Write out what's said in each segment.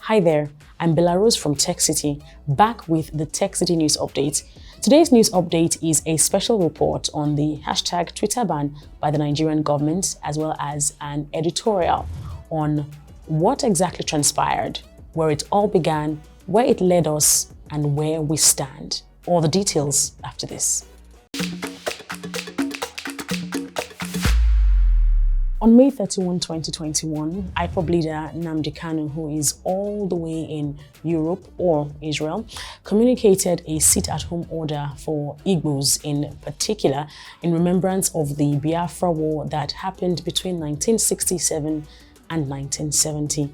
Hi there, I'm Belarus from TechCity, back with the TechCity news update. Today's news update is a special report on the hashtag Twitter ban by the Nigerian government, as well as an editorial on what exactly transpired, where it all began, where it led us, and where we stand. All the details after this. On May 31, 2021, IPOB leader Nnamdi Kanu, who is all the way in Europe or Israel, communicated a sit-at-home order for Igbos in particular in remembrance of the Biafra war that happened between 1967 and 1970.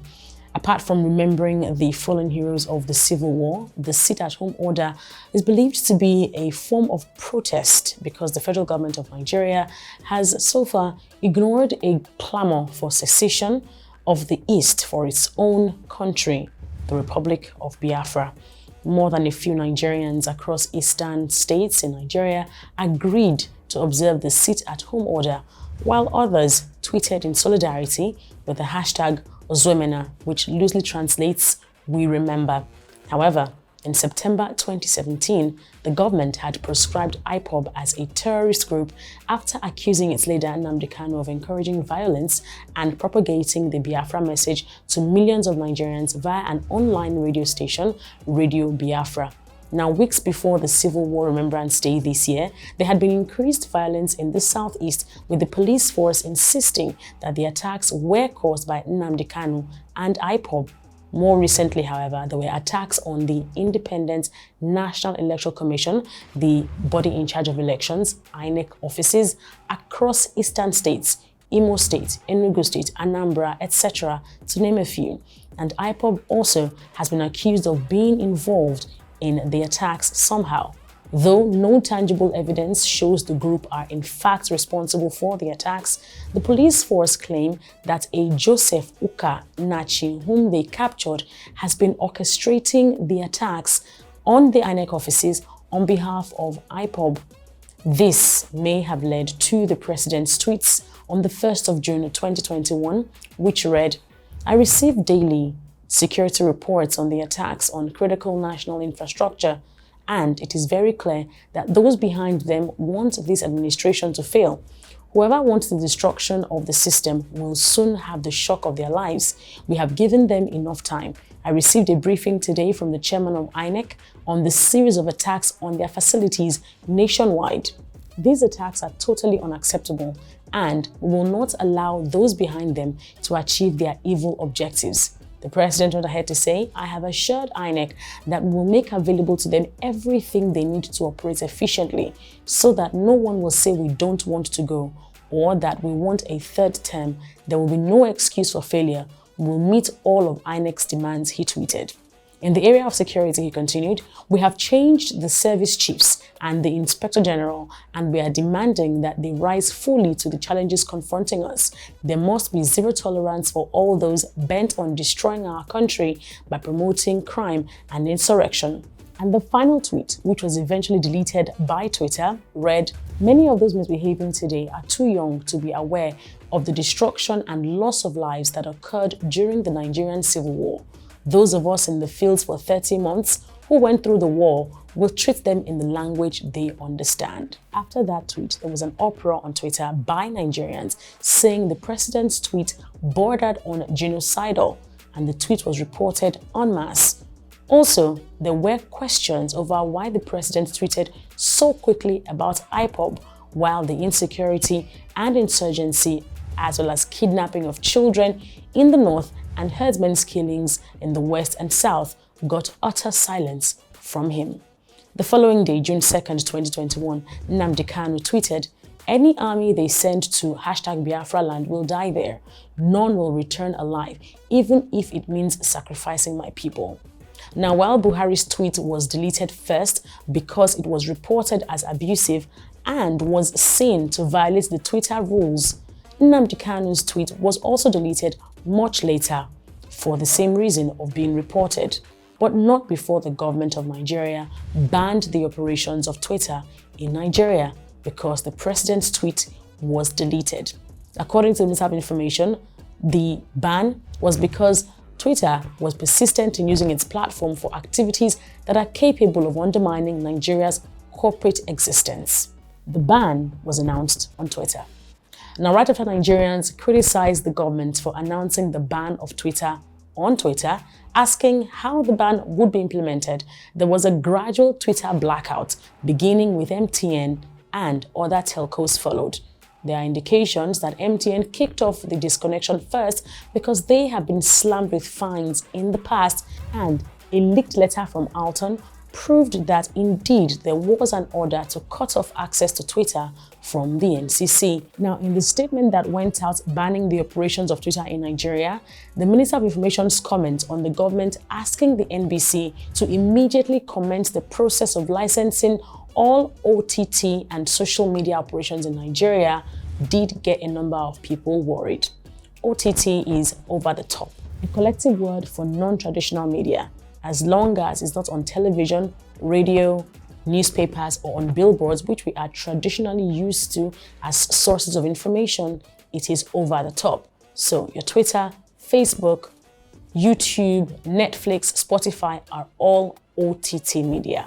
Apart from remembering the fallen heroes of the Civil War, the sit-at-home order is believed to be a form of protest because the federal government of Nigeria has so far ignored a clamor for secession of the East for its own country, the Republic of Biafra. More than a few Nigerians across eastern states in Nigeria agreed to observe the sit-at-home order, while others tweeted in solidarity with the hashtag Ozwemena, which loosely translates "We Remember." However, in September 2017, the government had proscribed IPOB as a terrorist group after accusing its leader Nnamdi Kanu of encouraging violence and propagating the Biafra message to millions of Nigerians via an online radio station, Radio Biafra. Now, weeks before the Civil War Remembrance Day this year, there had been increased violence in the southeast, with the police force insisting that the attacks were caused by Nnamdi Kanu and IPOB. More recently, however, there were attacks on the Independent National Electoral Commission, the body in charge of elections, INEC offices across eastern states, Imo State, Enugu State, Anambra, etc., to name a few. And IPOB also has been accused of being involved in the attacks somehow. Though no tangible evidence shows the group are in fact responsible for the attacks, the police force claim that a Joseph Uka Nachi, whom they captured, has been orchestrating the attacks on the INEC offices on behalf of IPOB. This may have led to the president's tweets on the 1st of June 2021, which read, "I receive daily security reports on the attacks on critical national infrastructure, and it is very clear that those behind them want this administration to fail. Whoever wants the destruction of the system will soon have the shock of their lives. We have given them enough time. I received a briefing today from the chairman of INEC on the series of attacks on their facilities nationwide. These attacks are totally unacceptable, and we will not allow those behind them to achieve their evil objectives." The president went ahead to say, "I have assured INEC that we will make available to them everything they need to operate efficiently so that no one will say we don't want to go or that we want a third term. There will be no excuse for failure. We will meet all of INEC's demands," he tweeted. In the area of security, he continued, "We have changed the service chiefs and the inspector general, and we are demanding that they rise fully to the challenges confronting us. There must be zero tolerance for all those bent on destroying our country by promoting crime and insurrection." And the final tweet, which was eventually deleted by Twitter, read, "Many of those misbehaving today are too young to be aware of the destruction and loss of lives that occurred during the Nigerian Civil War. Those of us in the fields for 30 months who went through the war will treat them in the language they understand." After that tweet, there was an uproar on Twitter by Nigerians saying the president's tweet bordered on genocidal, and the tweet was reported en masse. Also, there were questions over why the president tweeted so quickly about IPOB while the insecurity and insurgency, as well as kidnapping of children in the north and herdsmen's killings in the west and south, got utter silence from him. The following day, June 2nd, 2021, Nnamdi Kanu tweeted, "Any army they send to #Biafra land will die there. None will return alive, even if it means sacrificing my people." Now, while Buharis tweet was deleted first because it was reported as abusive and was seen to violate the Twitter rules, Nnamdi Kanu's tweet was also deleted much later for the same reason of being reported, but not before the government of Nigeria banned the operations of Twitter in Nigeria because the president's tweet was deleted. According to the Minister of Information, the ban was because Twitter was persistent in using its platform for activities that are capable of undermining Nigeria's corporate existence. The ban was announced on Twitter. Now, right after Nigerians criticized the government for announcing the ban of Twitter on Twitter, asking how the ban would be implemented, there was a gradual Twitter blackout, beginning with MTN, and other telcos followed. There are indications that MTN kicked off the disconnection first because they have been slammed with fines in the past, and a leaked letter from Alton proved that indeed there was an order to cut off access to Twitter from the NCC. Now, in the statement that went out banning the operations of Twitter in Nigeria, the Minister of Information's comment on the government asking the NBC to immediately commence the process of licensing all OTT and social media operations in Nigeria did get a number of people worried. OTT is over the top, a collective word for non-traditional media. As long as it's not on television, radio, newspapers, or on billboards, which we are traditionally used to as sources of information, it is over the top. So your Twitter, Facebook, YouTube, Netflix, Spotify are all OTT media.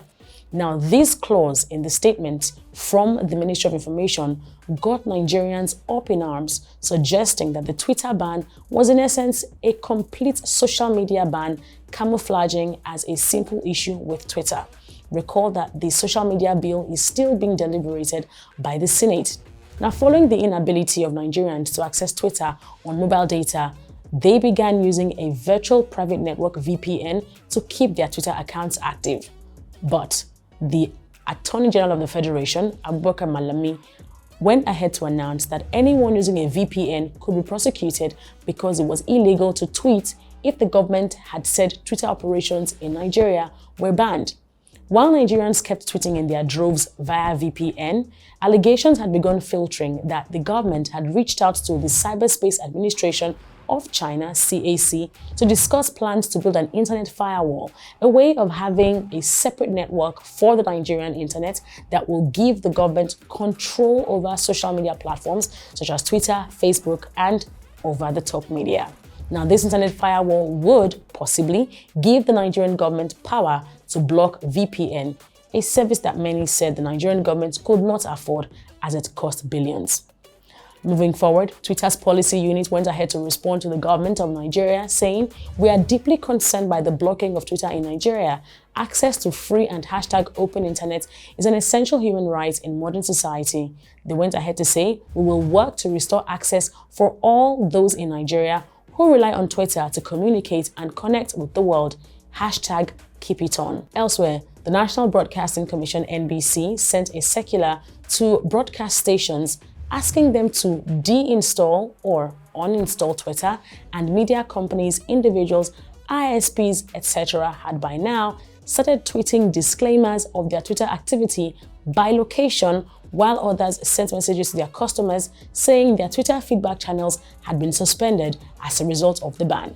Now, this clause in the statement from the Ministry of Information got Nigerians up in arms, suggesting that the Twitter ban was in essence a complete social media ban, camouflaging as a simple issue with Twitter. Recall that the social media bill is still being deliberated by the Senate. Now, following the inability of Nigerians to access Twitter on mobile data, they began using a virtual private network VPN to keep their Twitter accounts active. But the Attorney General of the Federation, Abubakar Malami, went ahead to announce that anyone using a VPN could be prosecuted because it was illegal to tweet if the government had said Twitter operations in Nigeria were banned. While Nigerians kept tweeting in their droves via VPN, allegations had begun filtering that the government had reached out to the Cyberspace Administration of China, CAC, to discuss plans to build an internet firewall, a way of having a separate network for the Nigerian internet that will give the government control over social media platforms such as Twitter, Facebook, and over-the-top media. Now, this internet firewall would possibly give the Nigerian government power to block VPN, a service that many said the Nigerian government could not afford as it cost billions. Moving forward, Twitter's policy unit went ahead to respond to the government of Nigeria, saying, "We are deeply concerned by the blocking of Twitter in Nigeria. Access to free and #open internet is an essential human right in modern society." They went ahead to say, "We will work to restore access for all those in Nigeria who rely on Twitter to communicate and connect with the world. #KeepItOn." Elsewhere, the National Broadcasting Commission (NBC) sent a circular to broadcast stations asking them to deinstall or uninstall Twitter, and media companies, individuals, ISPs, etc. had by now started tweeting disclaimers of their Twitter activity by location, while others sent messages to their customers saying their Twitter feedback channels had been suspended as a result of the ban.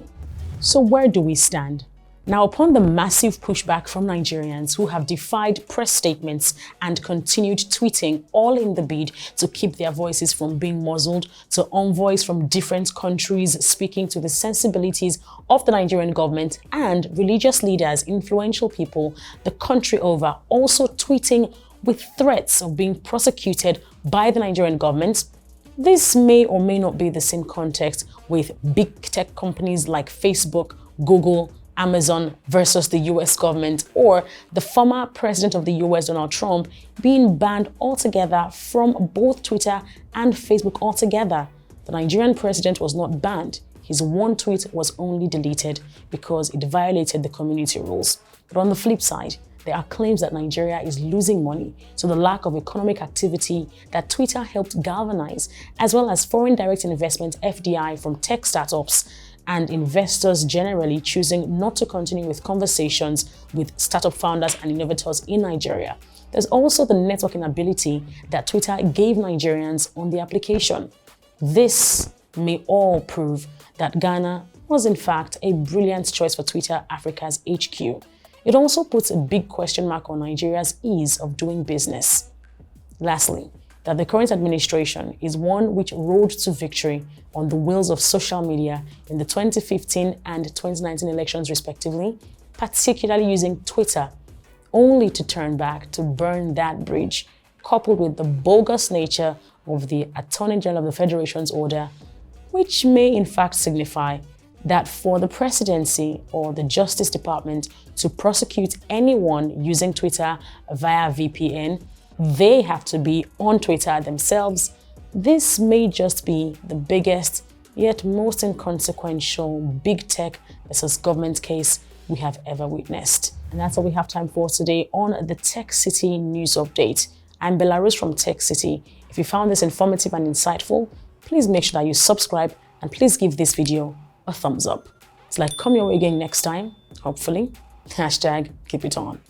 So where do we stand? Now, upon the massive pushback from Nigerians who have defied press statements and continued tweeting, all in the bid to keep their voices from being muzzled, to envoys from different countries speaking to the sensibilities of the Nigerian government, and religious leaders, influential people the country over, also tweeting with threats of being prosecuted by the Nigerian government, this may or may not be the same context with big tech companies like Facebook, Google, Amazon versus the US government, or the former president of the US, Donald Trump, being banned altogether from both Twitter and Facebook altogether. The Nigerian president was not banned. His one tweet was only deleted because it violated the community rules. But on the flip side, there are claims that Nigeria is losing money to the lack of economic activity that Twitter helped galvanize, as well as foreign direct investment (FDI) from tech startups, and investors generally choosing not to continue with conversations with startup founders and innovators in Nigeria. There's also the networking ability that Twitter gave Nigerians on the application. This may all prove that Ghana was in fact a brilliant choice for Twitter Africa's HQ. It also puts a big question mark on Nigeria's ease of doing business. Lastly, that the current administration is one which rode to victory on the wheels of social media in the 2015 and 2019 elections respectively, particularly using Twitter, only to turn back to burn that bridge, coupled with the bogus nature of the Attorney General of the Federation's order, which may in fact signify that for the presidency or the Justice Department to prosecute anyone using Twitter via VPN, they have to be on Twitter themselves. This may just be the biggest yet most inconsequential big tech versus government case we have ever witnessed. And that's all we have time for today on the TechCity news update. I'm Belarus from TechCity. If you found this informative and insightful, please make sure that you subscribe and please give this video a thumbs up. It's like come your way again next time, hopefully. #keep it on.